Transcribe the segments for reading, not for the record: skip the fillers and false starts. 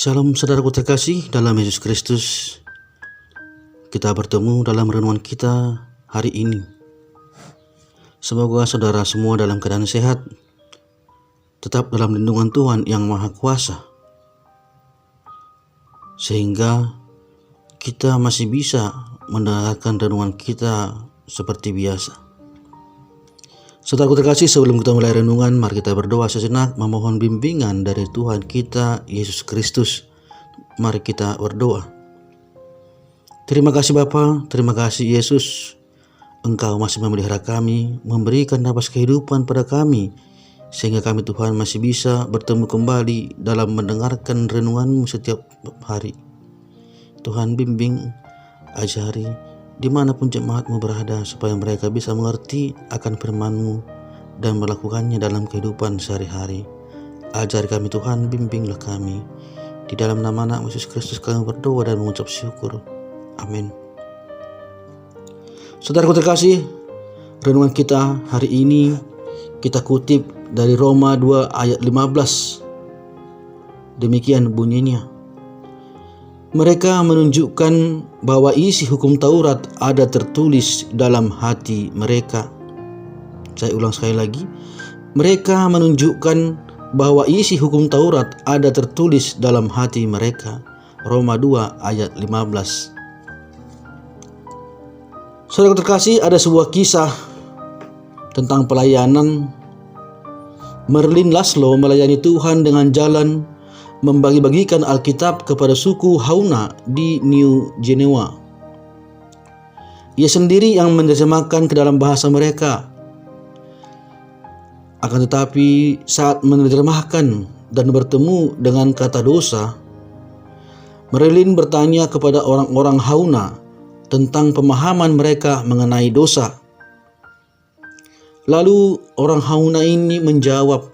Shalom saudaraku terkasih dalam Yesus Kristus. Kita bertemu dalam renungan kita hari ini. Semoga saudara semua dalam keadaan sehat, tetap dalam lindungan Tuhan yang Maha Kuasa, sehingga kita masih bisa mendengarkan renungan kita seperti biasa. Saudaraku terkasih, sebelum kita mulai renungan, mari kita berdoa sejenak memohon bimbingan dari Tuhan kita Yesus Kristus. Mari kita berdoa. Terima kasih Bapa, terima kasih Yesus. Engkau masih memelihara kami, memberikan nafas kehidupan pada kami, sehingga kami Tuhan masih bisa bertemu kembali dalam mendengarkan renungan-Mu setiap hari. Tuhan bimbing, ajari, dimanapun jemaat-Mu berada, supaya mereka bisa mengerti akan firman-Mu dan melakukannya dalam kehidupan sehari-hari. Ajar kami Tuhan, bimbinglah kami. Di dalam nama Anak Yesus Kristus kami berdoa dan mengucap syukur. Amin. Saudaraku terkasih, renungan kita hari ini kita kutip dari Roma 2 ayat 15. Demikian bunyinya. Mereka menunjukkan bahwa isi hukum Taurat ada tertulis dalam hati mereka. Saya ulang sekali lagi. Mereka menunjukkan bahwa isi hukum Taurat ada tertulis dalam hati mereka. Roma 2 ayat 15. Saudara terkasih, ada sebuah kisah tentang pelayanan. Merlin Laszlo melayani Tuhan dengan jalan membagi-bagikan Alkitab kepada suku Hauna di New Genewa. Ia sendiri yang menerjemahkan ke dalam bahasa mereka. Akan tetapi saat menerjemahkan dan bertemu dengan kata dosa, Merlin bertanya kepada orang-orang Hauna tentang pemahaman mereka mengenai dosa. Lalu orang Hauna ini menjawab,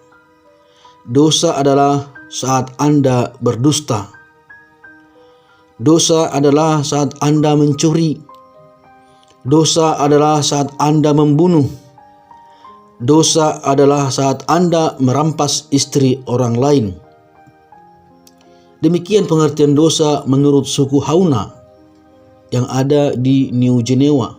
dosa adalah saat Anda berdusta. Dosa adalah saat Anda mencuri. Dosa adalah saat Anda membunuh. Dosa adalah saat Anda merampas istri orang lain. Demikian pengertian dosa menurut suku Hauna yang ada di New Genewa.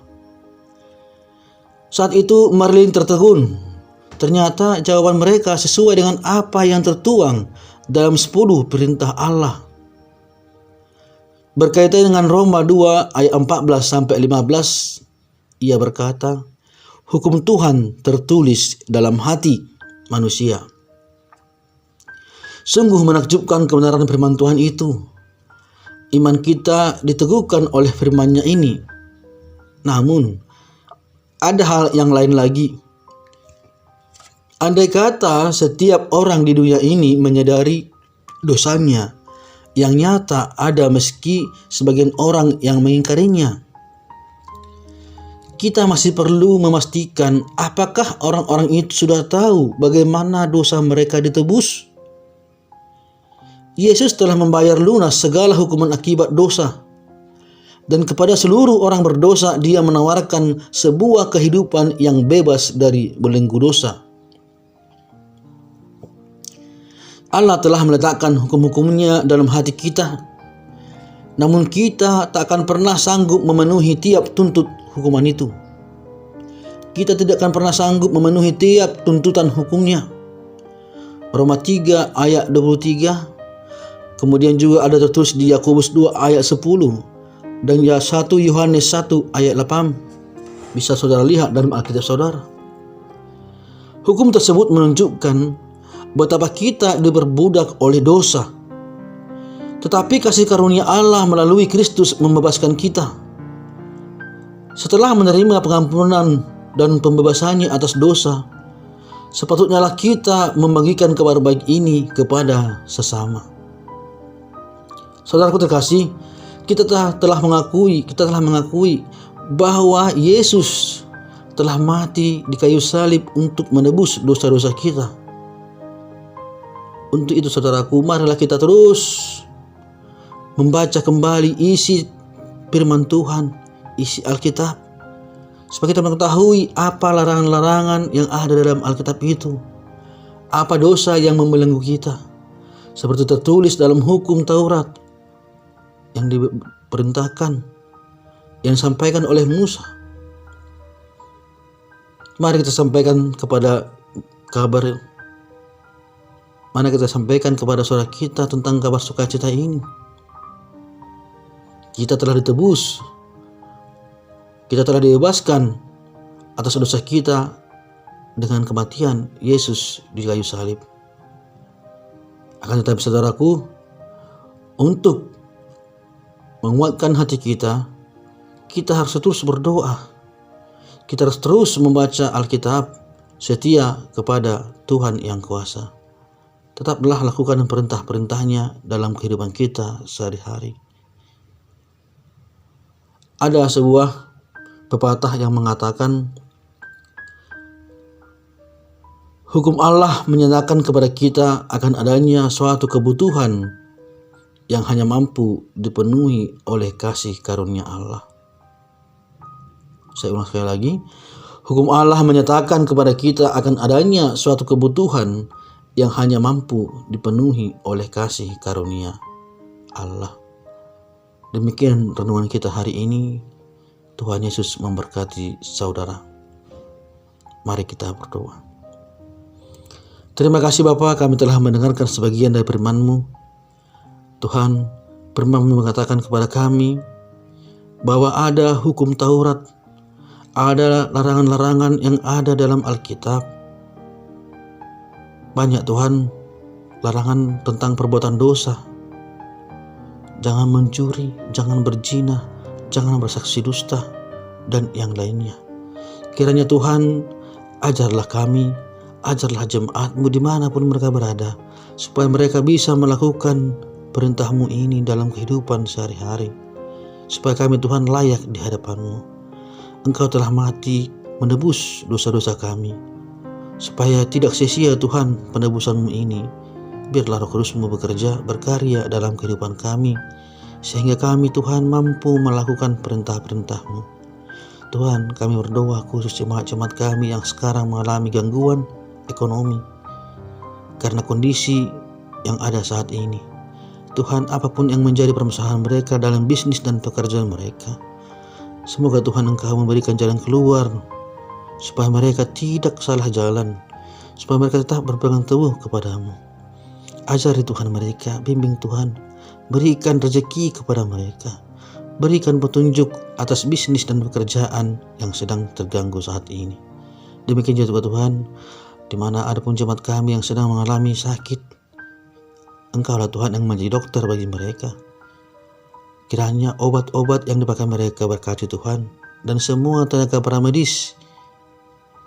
Saat itu Merlin tertegun. Ternyata jawaban mereka sesuai dengan apa yang tertuang dalam 10 perintah Allah. Berkaitan dengan Roma 2 ayat 14 sampai 15, ia berkata, hukum Tuhan tertulis dalam hati manusia. Sungguh menakjubkan kebenaran firman Tuhan itu. Iman kita diteguhkan oleh firman-Nya ini. Namun, ada hal yang lain lagi. Andai kata setiap orang di dunia ini menyadari dosanya yang nyata ada meski sebagian orang yang mengingkarinya, kita masih perlu memastikan apakah orang-orang itu sudah tahu bagaimana dosa mereka ditebus. Yesus telah membayar lunas segala hukuman akibat dosa. Dan kepada seluruh orang berdosa Dia menawarkan sebuah kehidupan yang bebas dari belenggu dosa. Allah telah meletakkan hukum-hukumnya dalam hati kita. Namun kita tak akan pernah sanggup memenuhi tiap tuntut hukuman itu. Kita tidak akan pernah sanggup memenuhi tiap tuntutan hukumnya. Roma 3 ayat 23. Kemudian juga ada tertulis di Yakobus 2 ayat 10 dan 1 Yohanes 1 ayat 8. Bisa saudara lihat dalam Alkitab saudara. Hukum tersebut menunjukkan betapa kita diperbudak oleh dosa. Tetapi kasih karunia Allah melalui Kristus membebaskan kita. Setelah menerima pengampunan dan pembebasannya atas dosa, sepatutnya lah kita membagikan kabar baik ini kepada sesama. Saudaraku terkasih, kita telah mengakui bahwa Yesus telah mati di kayu salib untuk menebus dosa-dosa kita. Untuk itu saudaraku, marilah kita terus membaca kembali isi firman Tuhan, isi Alkitab, supaya kita mengetahui apa larangan-larangan yang ada dalam Alkitab itu, apa dosa yang membelenggu kita, seperti tertulis dalam hukum Taurat yang diperintahkan, yang disampaikan oleh Musa. Mari kita sampaikan kepada kabar, mana kita sampaikan kepada saudara kita tentang kabar sukacita ini. Kita telah ditebus, kita telah dibebaskan atas dosa kita dengan kematian Yesus di kayu salib. Akan tetapi saudaraku, untuk menguatkan hati kita harus terus berdoa. Kita harus terus membaca Alkitab, setia kepada Tuhan yang kuasa. Tetaplah lakukan perintah-perintahnya dalam kehidupan kita sehari-hari. Ada sebuah pepatah yang mengatakan, hukum Allah menyatakan kepada kita akan adanya suatu kebutuhan yang hanya mampu dipenuhi oleh kasih karunia Allah. Saya ulang sekali lagi, hukum Allah menyatakan kepada kita akan adanya suatu kebutuhan yang hanya mampu dipenuhi oleh kasih karunia Allah. Demikian renungan kita hari ini. Tuhan Yesus memberkati saudara. Mari kita berdoa. Terima kasih Bapa, kami telah mendengarkan sebagian dari firman-Mu. Tuhan, firman-Mu mengatakan kepada kami bahwa ada hukum Taurat, ada larangan-larangan yang ada dalam Alkitab. Banyak Tuhan, larangan tentang perbuatan dosa. Jangan mencuri, jangan berzina, jangan bersaksi dusta, dan yang lainnya. Kiranya Tuhan, ajarlah kami, ajarlah jemaat-Mu dimanapun mereka berada, supaya mereka bisa melakukan perintah-Mu ini dalam kehidupan sehari-hari. Supaya kami Tuhan layak di hadapan-Mu. Engkau telah mati menebus dosa-dosa kami. Supaya tidak sia-sia Tuhan penebusan-Mu ini, biarlah Roh Kudus-Mu bekerja, berkarya dalam kehidupan kami, sehingga kami Tuhan mampu melakukan perintah-perintah-Mu. Tuhan, kami berdoa khusus jemaat-jemaat kami yang sekarang mengalami gangguan ekonomi karena kondisi yang ada saat ini. Tuhan, apapun yang menjadi permasalahan mereka dalam bisnis dan pekerjaan mereka, semoga Tuhan Engkau memberikan jalan keluar, supaya mereka tidak salah jalan, supaya mereka tetap berpegang teguh kepadamu. Ajari Tuhan mereka, bimbing Tuhan, berikan rezeki kepada mereka, berikan petunjuk atas bisnis dan pekerjaan yang sedang terganggu saat ini. Demikian juga Tuhan, di mana ada pun jemaat kami yang sedang mengalami sakit, Engkaulah Tuhan yang menjadi dokter bagi mereka. Kiranya obat-obat yang dipakai mereka berkati Tuhan, dan semua tenaga paramedis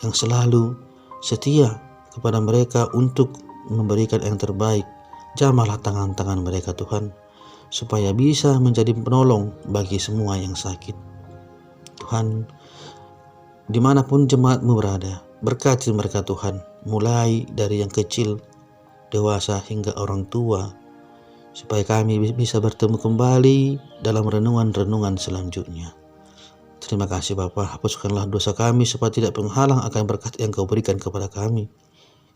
yang selalu setia kepada mereka untuk memberikan yang terbaik. Jamahlah tangan-tangan mereka Tuhan, supaya bisa menjadi penolong bagi semua yang sakit. Tuhan, dimanapun jemaat-Mu berada, berkati mereka Tuhan, mulai dari yang kecil, dewasa hingga orang tua, supaya kami bisa bertemu kembali dalam renungan-renungan selanjutnya. Terima kasih Bapa, hapuskanlah dosa kami supaya tidak penghalang akan berkat yang Kau berikan kepada kami.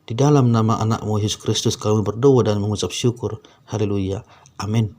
Di dalam nama anak-Mu Yesus Kristus kami berdoa dan mengucap syukur. Haleluya. Amin.